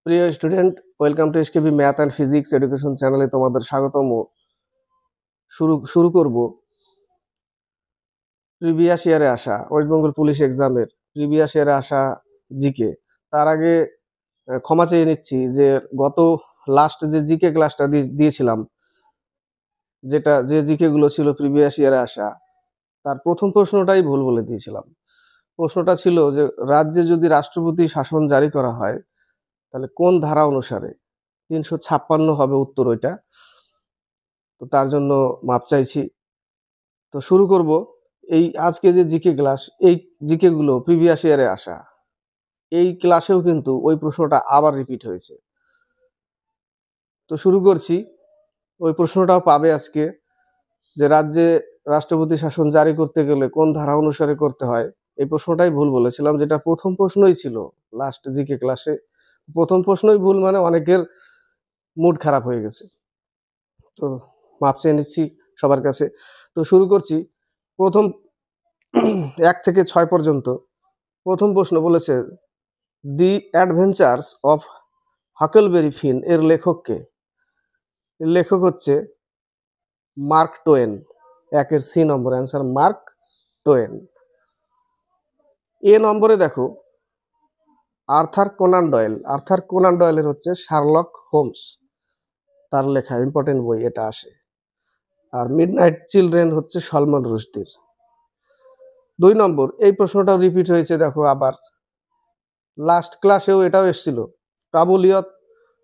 প্রিয় student, welcome to SKB math and physics education চ্যানেলে তোমাদের স্বাগতম। শুরু করব প্রিভিয়াস ইয়ারে আসা ওয়েস্ট বেঙ্গল পুলিশ এক্সামের প্রিভিয়াস ইয়ারে আসা জিকে। তার আগে ক্ষমা চেয়ে নিচ্ছি যে গত লাস্ট যে জিকে ক্লাসটা দিয়েছিলাম, যে জিকে গুলো ছিল প্রিভিয়াস ইয়ারে আসা, তার প্রথম প্রশ্নটাই ভুল বলে দিয়েছিলাম। প্রশ্নটা ছিল যে রাজ্যে যদি রাষ্ট্রপতি শাসন জারি করা হয় তাহলে কোন ধারা অনুসারে 356 হবে উত্তর ওইটা। তো তার জন্য মাপ চাইছি। তো শুরু করব। এই আজকে যে জিকে ক্লাস, এই জিকে গুলো প্রিভিয়াস ইয়ারে আসা, এই ক্লাসেও কিন্তু ওই প্রশ্নটা আবার রিপিট হয়েছে। তো শুরু করছি। ওই প্রশ্নটাও পাবে আজকে, যে রাজ্যে রাষ্ট্রপতি শাসন জারি করতে গেলে কোন ধারা অনুসারে করতে হয়। এই প্রশ্নটাই ভুল বলেছিলাম, যেটা প্রথম প্রশ্নই ছিল লাস্ট জিকে ক্লাসে। প্রথম প্রশ্নই ভুল মানে অনেকের মুড খারাপ হয়ে গেছে। তো মাপ চেয়ে নিচ্ছি সবার কাছে। তো শুরু করছি। প্রথম 1 থেকে 6 পর্যন্ত প্রথম প্রশ্ন বলেছে, দি অ্যাডভেঞ্চার্স অফ হাকলবেরি ফিন এর লেখককে। লেখক হচ্ছে মার্ক টোয়েন। 1-এর সি নম্বর অ্যান্সার মার্ক টোয়েন। এ নম্বরে দেখো Arthur Conan Doyle. Arthur Conan ডয়েলের হচ্ছে শার্লক হোমস, তার লেখা ইম্পর্টেন্ট বই এটা আসে। আর মিডনাইট চিলড্রেন হচ্ছে সলমন রুশদির। 2 নম্বর, এই প্রশ্নটাও রিপিট হয়েছে দেখো আবার, লাস্ট ক্লাসেও এটাও এসেছিল। কাবুলিয়ত,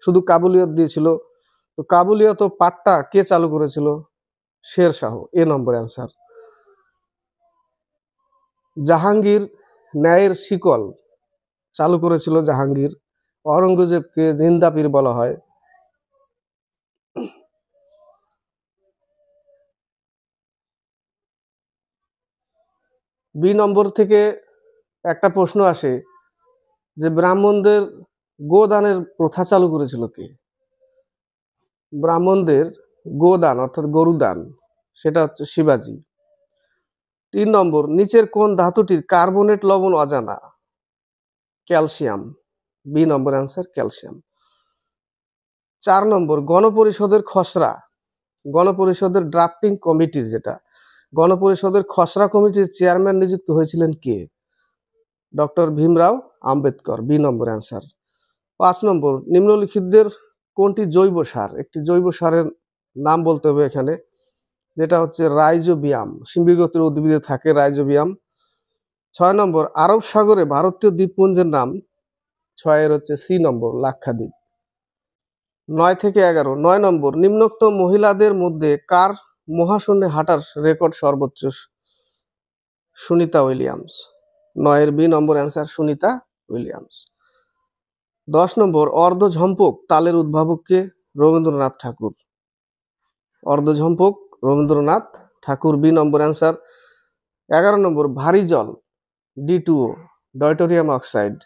শুধু কাবুলিয়ত দিয়েছিল। তো কাবুলিয়ত পাঠটা কে চালু করেছিল? শের শাহ। এ নম্বর অ্যান্সার। জাহাঙ্গীর ন্যায়ের শিকল চালু করেছিল জাহাঙ্গীর। অরঙ্গজেবকে জিন্দাপীর বলা হয়। বি নম্বর থেকে একটা প্রশ্ন আসে যে ব্রাহ্মণদের গোদানের প্রথা চালু করেছিল কে? ব্রাহ্মণদের গোদান অর্থাৎ গরুদান, সেটা হচ্ছে শিবাজি। 3 নম্বর, নিচের কোন ধাতুটির কার্বনেট লবণ অজানা? ক্যালসিয়াম। বি নম্বর অ্যান্সার ক্যালসিয়াম। 4 নম্বর, গণপরিষদের খসড়া, গণপরিষদের ড্রাফটিং কমিটির যেটা, গণপরিষদের খসড়া কমিটির চেয়ারম্যান নিযুক্ত হয়েছিলেন কে? ডক্টর ভীমরাও আম্বেদকর। বি নম্বর অ্যান্সার। 5 নম্বর, নিম্নলিখিতদের কোনটি জৈব সার? একটি জৈব সারের নাম বলতে হবে এখানে, যেটা হচ্ছে রাইজোবিয়াম। সিম্বিগতের উদ্ভিদে থাকে রাইজোবিয়াম। 6 নম্বর, আরব সাগরে ভারতীয় দ্বীপপুঞ্জের নাম? 6-এর হচ্ছে সি নম্বর লাক্ষাদ্বীপ। 9 থেকে 11, 9 নম্বর, নিম্নোক্ত মহিলাদের মধ্যে কার মহাশূন্যে হাঁটার রেকর্ড সর্বোচ্চ? সুনিতা উইলিয়ামস। 9-এর বি নম্বর অ্যান্সার সুনিতা উইলিয়ামস। 10 নম্বর, অর্ধঝম্পক তালের উদ্ভাবককে? রবীন্দ্রনাথ ঠাকুর। অর্ধঝম্পক রবীন্দ্রনাথ ঠাকুর। বি নম্বর অ্যান্সার। 11 নম্বর, ভারী জল D2O ডয়টোরিয়াম অক্সাইড।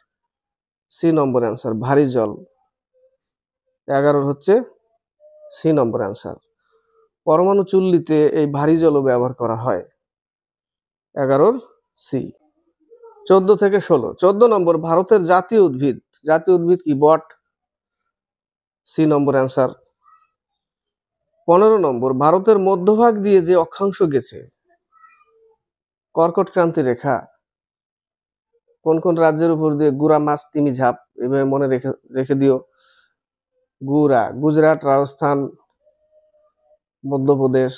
সি নম্বর অ্যান্সার ভারী জল। 11 হচ্ছে সি নম্বর অ্যান্সার। পরমাণু চুল্লিতে এই ভারী জলও ব্যবহার করা হয়। 11 সি। 14 থেকে 16, 14 নম্বর, ভারতের জাতীয় উদ্ভিদ। জাতীয় উদ্ভিদ কি? বট। সি নম্বর অ্যান্সার। 15 নম্বর, ভারতের মধ্যভাগ দিয়ে যে অক্ষাংশ গেছে, কর্কট ক্রান্তি রেখা, কোন কোন রাজ্যের উপর দিয়ে? গুড়া, মাছ, তিমি, ঝাপ। এভাবে মনে রেখে দিও। গুড়া গুজরাট, রাজস্থান, মধ্যপ্রদেশ,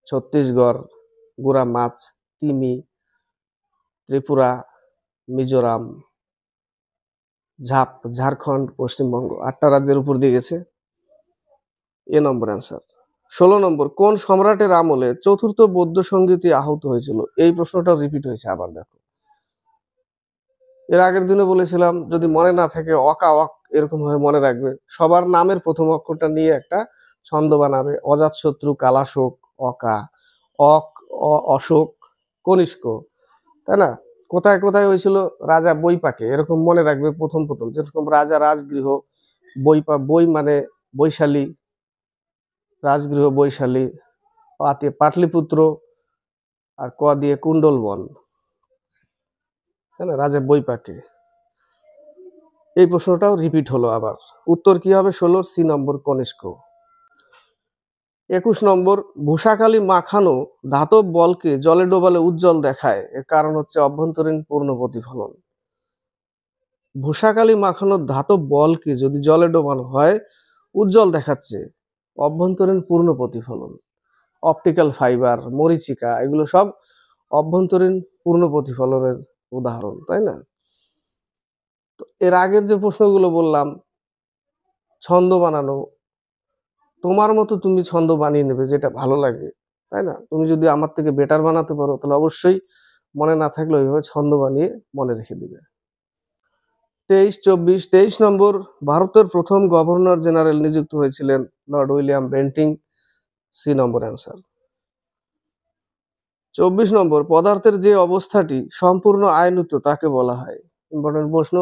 ছত্তিশগড়। গুড়া মাছ, তিমি ত্রিপুরা, মিজোরাম, ঝাপ ঝাড়খণ্ড, পশ্চিমবঙ্গ। 8টা রাজ্যের উপর দিয়ে গেছে। এ নম্বর অ্যান্সার। 16 নম্বর, কোন সম্রাটের আমলে চতুর্থ বৌদ্ধ সংগীতি আহত হয়েছিল? এই প্রশ্নটা রিপিট হয়েছে আবার দেখো। এর আগের দিনে বলেছিলাম যদি মনে না থাকে অকা অক এরকম ভাবে মনে রাখবে। সবার নামের প্রথম অক্ষরটা নিয়ে একটা ছন্দ বানাবে। অজাতশত্রু, কালাশোক, অকা, অক, অশোক, কনিষ্ক, তাই না? কোথায় কোথায় হয়েছিল? রাজা বৈপাকে, এরকম মনে রাখবে প্রথম প্রথম। যেরকম রাজা রাজগৃহ, বই মানে বৈশালী, রাজগৃহ বৈশালী। পাতে পাটলিপুত্র, আর ক দিয়ে কুণ্ডলবন, তাই না? রাজা বৈপাকে। এই প্রশ্নটাও রিপিট হলো আবার। উত্তর কি হবে 16 সি নম্বর কনিষ্ক। 21 নম্বর ভূষাকালি মাখানো ধাতব বলকে জলে ডোবালে উজ্জ্বল দেখায়, এর কারণ হচ্ছে অভ্যন্তরীণ পূর্ণ প্রতিফলন। ভূষাকালি মাখানো ধাতব বলকে যদি জলে ডোবানো হয় উজ্জ্বল দেখাচ্ছে, অভ্যন্তরীণ পূর্ণ প্রতিফলন। অপটিক্যাল ফাইবার, মরীচিকা, এগুলো সব অভ্যন্তরীণ পূর্ণ প্রতিফলনের উদাহরণ, তাই না? তো এর আগের যে প্রশ্নগুলো বললাম, ছন্দ বানানো, তোমার মতো তুমি ছন্দ বানিয়ে নেবে যেটা ভালো লাগে, তাই না? তুমি যদি আমার থেকে বেটার বানাতে পারো তাহলে অবশ্যই মনে না থাকলে ওইভাবে ছন্দ বানিয়ে মনে রেখে দিবে। 23 নম্বর ভারতের প্রথম গভর্নর জেনারেল নিযুক্ত হয়েছিলেন লর্ড উইলিয়াম বেন্টিং, সি নম্বর অ্যান্সার। 24 নম্বর পদার্থের যে অবস্থাটি সম্পূর্ণ আয়নিত তাকে বলা হয়। ইম্পর্টেন্ট প্রশ্ন,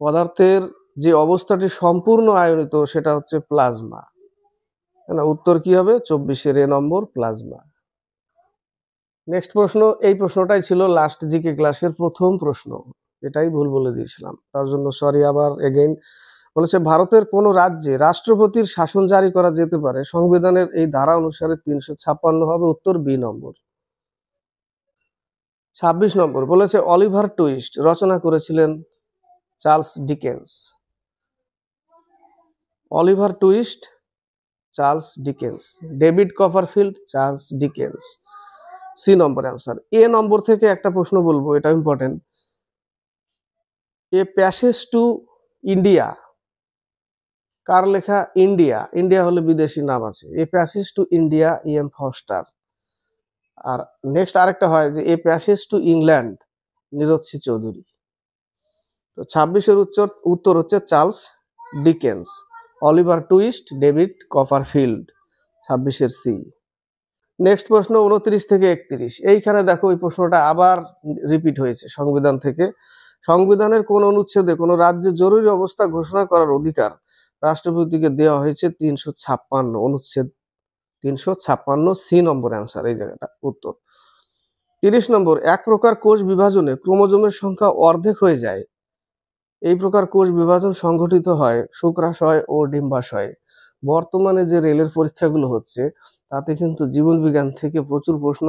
পদার্থের যে অবস্থাটি সম্পূর্ণ আয়নিত সেটা হচ্ছে প্লাজমা, না? উত্তর কি হবে 24 এ নম্বর প্লাজমা। নেক্সট প্রশ্ন, এই প্রশ্নটাই ছিল লাস্ট জিকে ক্লাসের প্রথম প্রশ্ন, এটাই ভুল বলে দিয়েছিলাম, তার জন্য সরি আবার এগেইন। বলেছে ভারতের কোন রাজ্যে রাষ্ট্রপতির শাসন জারি করা যেতে পারে সংবিধানের এই ধারা অনুসারে 356 হবে। উত্তর বি নম্বর। 26 নম্বর বলেছে অলিভার টুইস্ট রচনা করেছিলেন Charles Dickens. Oliver Twist Charles Dickens. David Copperfield Charles Dickens, C নম্বর অ্যান্সার। এ নম্বর থেকে একটা প্রশ্ন বলবো, এটা important. A passage to India, কার লেখা? ইন্ডিয়া, ইন্ডিয়া হলে বিদেশি নাম আছে। A passage to India E.M. Forster. আর নেক্সট আরেকটা হয় যে a passage to England, Nirad C Chaudhuri. তো 26-এর উত্তর হচ্ছে Charles Dickens. Oliver Twist, David Copperfield, 26-এর সি। নেক্সট প্রশ্ন 29 থেকে 31। এইখানে দেখো এই প্রশ্নটা আবার রিপিট হয়েছে সংবিধান থেকে। সংবিধানের কোন অনুচ্ছেদে কোন রাজ্যে জরুরি অবস্থা ঘোষণা করার অধিকার রাষ্ট্রপতিকে দেওয়া হয়েছে? 356 অনুচ্ছেদ 356 সি নম্বর অ্যান্সার এই জায়গাটা উত্তর। 30 নম্বর এক প্রকার কোষ বিভাজনে ক্রোমোজোমের সংখ্যা অর্ধেক হয়ে যায়, এই প্রকার কোষ বিভাজন সংঘটিত হয় শুক্রাশয় ও ডিম্বাশয়ে। বর্তমানে যে রেলের পরীক্ষাগুলো হচ্ছে তাতে কিন্তু জীবন বিজ্ঞান থেকে প্রচুর প্রশ্ন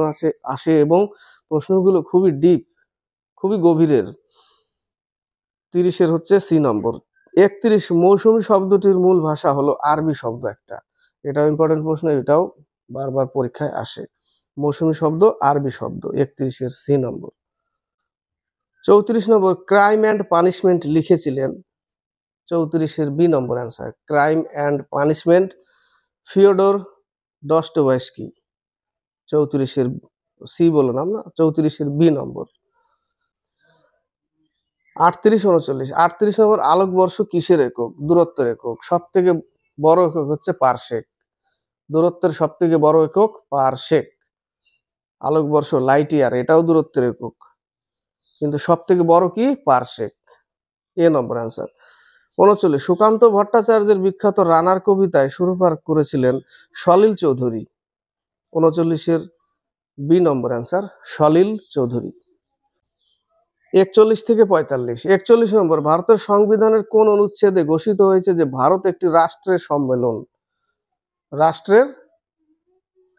আসে এবং প্রশ্নগুলো খুবই ডিপ, খুবই গভীরের। 30-এর হচ্ছে সি নম্বর। 31 মৌসুমী শব্দটির মূল ভাষা হলো আরবি শব্দ একটা, এটাও ইম্পর্টেন্ট প্রশ্ন, এটাও বারবার পরীক্ষায় আসে। মৌসুমী শব্দ আরবি শব্দ, 31-এর সি নম্বর। 34 নম্বর ক্রাইম অ্যান্ড পানিশমেন্ট লিখেছিলেন, 34-এর বি নম্বর answer. Crime and Punishment Fyodor Dostoevsky, 34-এর সি বললাম না, 34-এর বি নম্বর। 38 নম্বর আলোকবর্ষ কিসের একক? দূরত্বের একক। সব থেকে বড় একক হচ্ছে পারসেক, দূরত্বের সব থেকে বড় একক পারসেক। আলোকবর্ষ লাইট ইয়ার, এটাও দূরত্বের একক, কিন্তু সব থেকে বড় কি? পারসেক, এ নম্বর অ্যান্সার। 39 সুকান্ত ভট্টাচার্যের বিখ্যাত রানার কবিতায় সুরপার করেছিলেন সলিল চৌধুরী, 39-এর বি নম্বর অ্যান্সার সলিল চৌধুরী। 41 থেকে 45। 41 নম্বর ভারতের সংবিধানের কোন অনুচ্ছেদে ঘোষিত হয়েছে যে ভারত একটি রাষ্ট্রের সম্মেলন? রাষ্ট্রের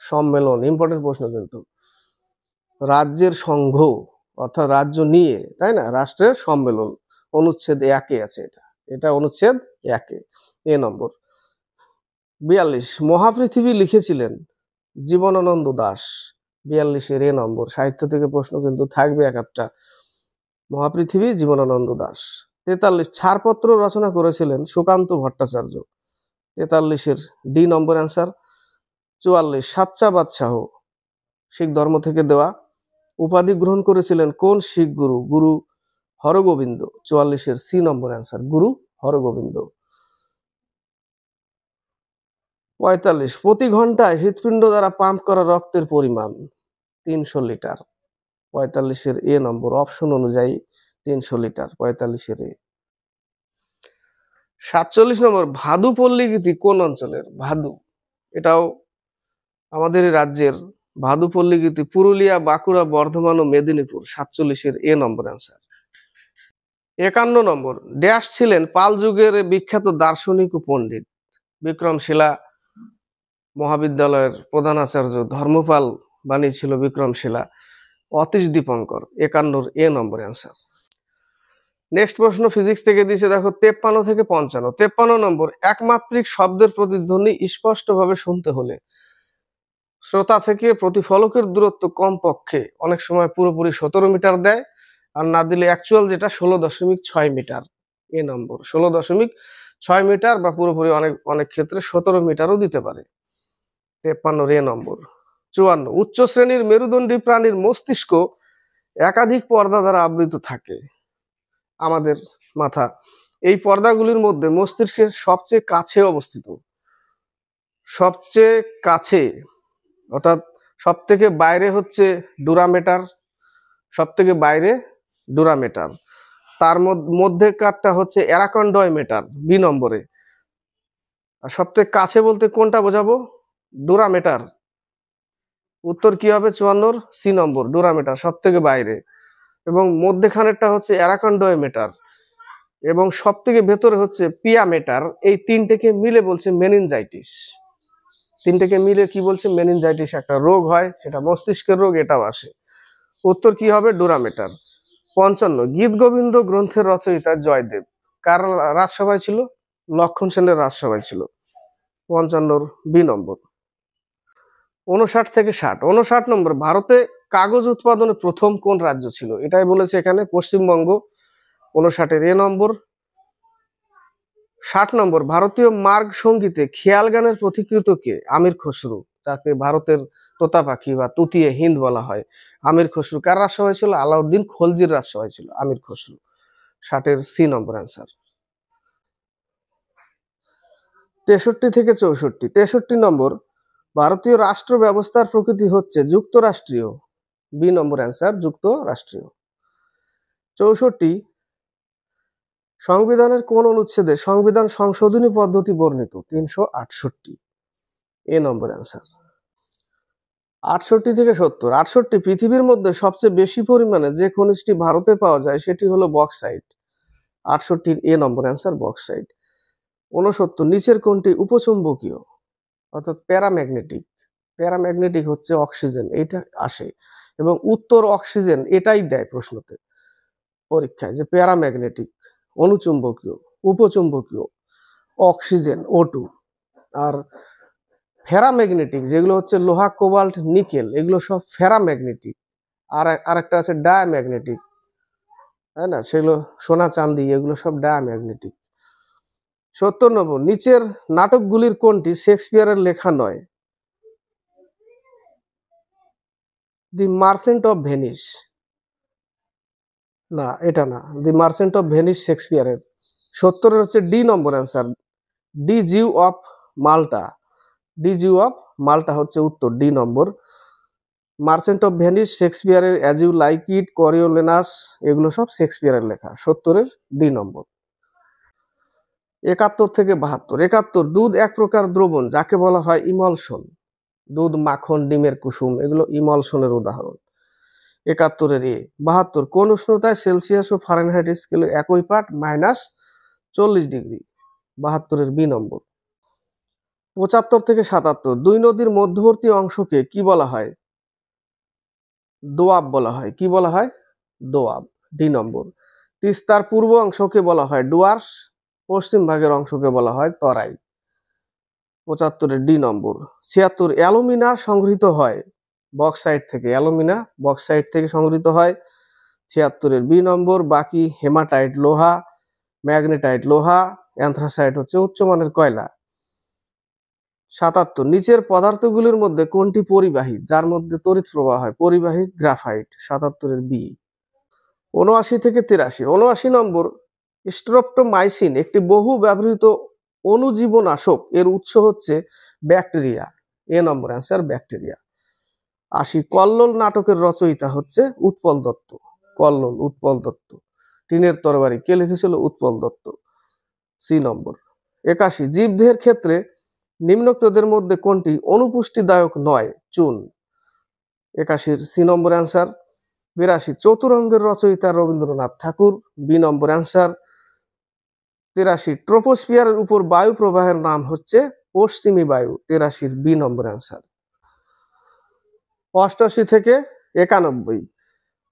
সম্মেলন, ইম্পর্টেন্ট প্রশ্ন কিন্তু। রাজ্যের সংঘ অর্থাৎ রাজ্য নিয়ে, তাই না? রাষ্ট্রের সম্মেলন, অনুচ্ছেদ 1-এ আছে এটা, এটা অনুচ্ছেদ 1-এ, এ নম্বর। 42 মহাপৃথিবী লিখেছিলেন জীবনানন্দ দাশ, 42-এর এ নম্বর। সাহিত্য থেকে প্রশ্ন কিন্তু থাকবে এক একটা। মহাপৃথিবী জীবনানন্দ দাশ। 43 ছাড়পত্র রচনা করেছিলেন সুকান্ত ভট্টাচার্য, 43-এর ডি নম্বর অ্যান্সার। 44 সাচ্চা বাদশাহ শিখ ধর্ম থেকে দেওয়া উপাধি গ্রহণ করেছিলেন কোন শিখ গুরু? গুরু হরগোবিন্দ, 44-এর সি নম্বর অ্যান্সার, গুরু হরগোবিন্দ। 45 প্রতি ঘন্টায় হৃৎপিণ্ড দ্বারা পাম্প করা রক্তের পরিমাণ? 300 লিটার, 45-এর এ নম্বর, অপশন অনুযায়ী 300 লিটার, 45-এর এ। 47 নম্বর ভাদু পল্লীগীতি কোন অঞ্চলের? ভাদু, এটাও আমাদের রাজ্যের। ভাদু পল্লীগীতি পুরুলিয়া, বাঁকুড়া, বর্ধমান ও মেদিনীপুর, 47-এর এ নম্বর অ্যান্সার। 51 নম্বর, ড্যাশ ছিলেন পাল যুগের বিখ্যাত দার্শনিক ও পণ্ডিত? বিক্রমশিলা মহাবিদ্যালয়ের প্রধানাচার্য ধর্মপাল বানিয়েছিল বিক্রমশিলা। অতীশ দীপঙ্কর। 51 এ নম্বর অ্যান্সার। নেক্সট প্রশ্ন ফিজিক্স থেকে দিয়েছে, দেখো 53 থেকে 55। 53 নম্বর, একমাত্রিক শব্দের প্রতিধ্বনি স্পষ্টভাবে শুনতে হলে শ্রোতা থেকে প্রতিফলকের দূরত্ব কমপক্ষে অনেক সময় পুরোপুরি 17 মিটার দেয়, আর না দিলে অ্যাকচুয়াল যেটা 16.6 মিটার। এ নম্বর 16.6 মিটার বা পুরোপুরি অনেক অনেক ক্ষেত্রে 17 মিটারও দিতে পারে। 53 এ নম্বর। 54, উচ্চ শ্রেণীর মেরুদণ্ডী প্রাণীর মস্তিষ্ক একাধিক পর্দা দ্বারা আবৃত থাকে। আমাদের মাথা। এই পর্দাগুলির মধ্যে মস্তিষ্কের সবচেয়ে কাছে অবস্থিত, সবচেয়ে কাছে অর্থাৎ সব থেকে বাইরে হচ্ছে ডুরামেটার, সব থেকে বাইরে ডুরামেটার, তার মধ্যেকারটা হচ্ছে অ্যারাকন্ডয়মেটার বি নম্বরে। আর সব থেকে কাছে বলতে কোনটা বোঝাবো? ডুরামেটার। উত্তর কি হবে 54 সি নম্বর, ডুরামেটার সব থেকে বাইরে, এবং মধ্যেখানেরটা হচ্ছে অ্যারাকন্ডয়মেটার, এবং সব থেকে ভেতরে হচ্ছে পিয়ামেটার। এই তিনটেকে মিলে বলছে মেনিনজাইটিস। তিনটেকে মিলে কি বলছে? মেনিনজাইটিস একটা রোগ হয়, সেটা মস্তিষ্কের রোগ, এটাও আসে। উত্তর কি হবে? ডুরামেটার। 55, গীত গোবিন্দ গ্রন্থের রচয়িতা জয়দেব কার রাজসভায় ছিল? লক্ষণ সেনের রাজসভায় ছিল। 55 বি নম্বর। 59 থেকে 60। 59 নম্বর, ভারতে কাগজ উৎপাদনে প্রথম কোন রাজ্য ছিল? এটাই বলেছে এখানে, পশ্চিমবঙ্গ। 59 এ নম্বর। 60 নম্বর, ভারতীয় মার্গ সঙ্গীতে খেয়াল গানের পথিকৃৎ কে? আমির খসরু, যাকে ভারতের তোতা পাখি বা তুতিয়ে হিন্দ বলা হয়। আমির খসরু কার রাজসভায় ছিল? আলাউদ্দিন খলজির রাজসভায় ছিল আমির খসরু। 60 সি নম্বর অ্যান্সার। 63 থেকে 64। 63 নম্বর, ভারতীয় রাষ্ট্র ব্যবস্থার প্রকৃতি হচ্ছে যুক্তরাষ্ট্রীয়। বি নম্বর অ্যান্সার, যুক্তরাষ্ট্রীয়। 64, সংবিধানের কোন অনুচ্ছেদে সংবিধান সংশোধনী পদ্ধতি বর্ণিত? 368। এ নম্বর অ্যান্সার। 68 থেকে 70। 68, পৃথিবীর মধ্যে সবচেয়ে বেশি পরিমাণে যে খনিজটি ভারতে পাওয়া যায় সেটি হলো বক্সাইট। 68 এ নম্বর অ্যান্সার, বক্সাইট। 69, নিচের কোনটি উপচুম্বকীয় অর্থাৎ প্যারাম্যাগনেটিক? প্যারাম্যাগনেটিক হচ্ছে অক্সিজেন, এটা আসে, এবং উত্তর অক্সিজেন এটাই দেয় প্রশ্নতে পরীক্ষায়, যে প্যারাম্যাগনেটিক, অনুচুম্বকীয়, উপচুম্বকীয় অক্সিজেন O2। আর ফেরাম্যাগনেটিক যেগুলো হচ্ছে লোহা, কোবাল্ট, নিকেল, এগুলো সব ফেরাম্যাগনেটিক। আর আরেকটা আছে ডায়াম্যাগনেটিক, তাই না? সেগুলো সোনা, চাঁদি, এগুলো সব ডায়াম্যাগনেটিক। 70 নম্বর, নিচের নাটকগুলির কোনটি শেক্সপিয়ারের লেখা নয়? দি মার্চেন্ট অফ ভেনিস, না এটা না, দি মার্চেন্ট অফ ভেনিস শেক্সপিয়ারের। 70 হচ্ছে ডি নম্বর answer, the Jew of Malta. The Jew of Malta হচ্ছে উত্তর, ডি নম্বর। মার্চেন্ট অফ ভেনিস শেক্সপিয়ারের, as you like it, Coriolanus, এগুলো সব শেক্সপিয়ারের লেখা। 70 ডি নম্বর। 71 থেকে 72। 71, দুধ এক প্রকার দ্রবণ যাকে বলা হয় ইমলশন। দুধ, মাখন, ডিমের কুসুম, এগুলো ইমলশনের উদাহরণ। 71 এ। 72, কোন উষ্ণতায় সেলসিয়াস ও ফারেনহাইট স্কেলের একই পাঠ -40 ডিগ্রি? 72 বি নম্বর। 75 থেকে 77, দুই নদীর মধ্যবর্তী অংশকে কি বলা হয়? দোয়াব বলা হয়। কি বলা হয়? দোয়াব। ডি নম্বর। তিস্তার পূর্ব অংশকে বলা হয় ডুয়ার্স, পশ্চিম ভাগের অংশকে বলা হয় তরাই। 75 ডি নম্বর। 76, অ্যালুমিনা সংগৃহীত হয় বক্সাইট থেকে। অ্যালুমিনা বক্সাইট থেকে সংগৃহীত হয়। 76 বি নম্বর। বাকি হেমাটাইট লোহা, ম্যাগনেটাইট লোহা, অ্যান্থ্রাসাইট হচ্ছে উচ্চমানের কয়লা। 77, নিচের পদার্থগুলির মধ্যে কোনটি পরিবাহী যার মধ্যে তড়িৎ প্রবাহ হয়? পরিবাহী গ্রাফাইট। 77 বি। 79 থেকে 83। 79 নম্বর, স্ট্রেপ্টোমাইসিন একটি বহু ব্যবহৃত অণুজীবনাশক, এর উৎস হচ্ছে ব্যাকটেরিয়া। এ নম্বর অ্যান্সার, ব্যাকটেরিয়া। 80, কল্লোল নাটকের রচয়িতা হচ্ছে উৎপল দত্ত। কল্লোল, উৎপল দত্ত। টিনের তরবারি কে লিখেছিল? উৎপল দত্ত। সি নম্বর। 81, জীবদেহের ক্ষেত্রে নিম্নোক্তদের মধ্যে কোনটি অনুপুষ্টিদায়ক নয়? চুন। 81 সি নম্বর অ্যান্সার। 82 চতুরঙ্গের রচয়িতা রবীন্দ্রনাথ ঠাকুর, বি নম্বর অ্যান্সার। 83 ট্রোপোস্ফিয়ারের উপর বায়ু প্রবাহের নাম হচ্ছে পশ্চিমী বায়ু, 83 বি নম্বর অ্যান্সার। 88 থেকে 91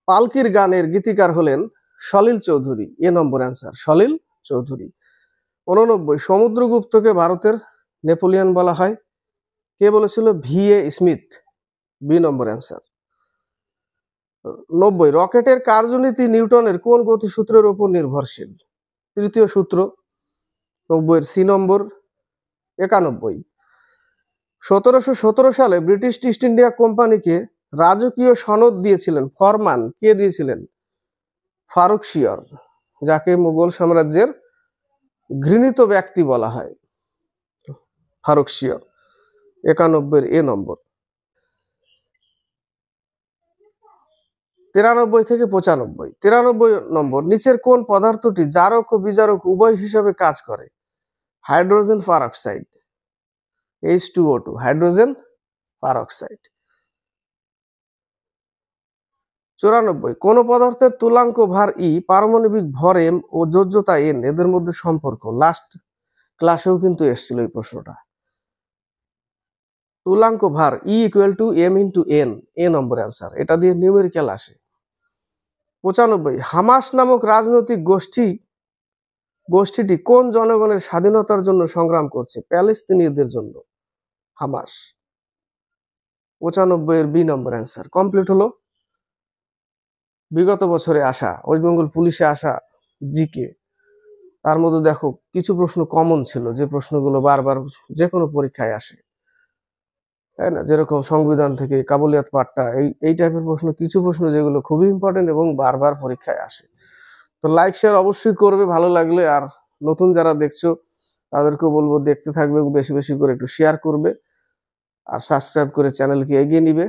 পালকির গানের গীতিকার হলেন সলিল চৌধুরী, এ নম্বর অ্যান্সার, সলিল চৌধুরী। 89 সমুদ্রগুপ্তকে ভারতের নেপোলিয়ন বলা হয়, কে বলেছিল? ভি.এ. স্মিথ, বি নম্বর অ্যান্সার। 90 রকেটের কার্যনীতি নিউটনের কোন গতিসূত্রের উপর নির্ভরশীল? তৃতীয় সূত্র। 90 সি নম্বর। 91 1717 সালে ব্রিটিশ ইস্ট ইন্ডিয়া কোম্পানিকে রাজকীয় সনদ দিয়েছিলেন, ফরমান কে দিয়েছিলেন? ফারুকশিয়র, যাকে মুঘল সাম্রাজ্যের ঘৃণিত ব্যক্তি বলা হয়, ফারুকশিয়র। 91 এ নম্বর। 93 থেকে 95 93 নম্বর নিচের কোন পদার্থটি জারক ও বিজারক উভয় হিসাবে কাজ করে? Hydrogen peroxide, H2O2, hydrogen peroxide. 94 কোন পদার্থের তুলাঙ্ক ভার ই, পারমাণবিক ভর এম ও যোজ্যতা এন এদের মধ্যে সম্পর্ক? লাস্ট ক্লাসেও কিন্তু এসেছিল এই প্রশ্নটা। তুলাঙ্ক ভার E equal to M into N, এ নম্বর অ্যান্সার, এটা দিয়ে নিউমেরিক্যাল আসে। 95 হামাস নামক রাজনৈতিক গোষ্ঠীটি কোন জনগণের স্বাধীনতার জন্য সংগ্রাম করছে? প্যালেস্তিনীয়দের জন্য, হামাস। 95 এর বি নম্বর অ্যান্সার কমপ্লিট হলো। বিগত বছরে আসা ওয়েস্ট বেঙ্গল পুলিশে আসা জিকে, তার মধ্যে দেখো কিছু প্রশ্ন কমন ছিল, যে প্রশ্নগুলো বারবার যে কোনো পরীক্ষায় আসে, তাই না? যেরকম সংবিধান থেকে কাবুলিয়াত পাঠটা, এই টাইপের প্রশ্ন, কিছু প্রশ্ন যেগুলো খুবই ইম্পর্টেন্ট এবং বারবার পরীক্ষায় আসে। তো লাইক শেয়ার অবশ্যই করবে ভালো লাগলে, আর নতুন যারা দেখছো তাদেরকেও বলবো দেখতে থাকবে এবং বেশি বেশি করে একটু শেয়ার করবে, আর সাবস্ক্রাইব করে চ্যানেলকে এগিয়ে নিবে।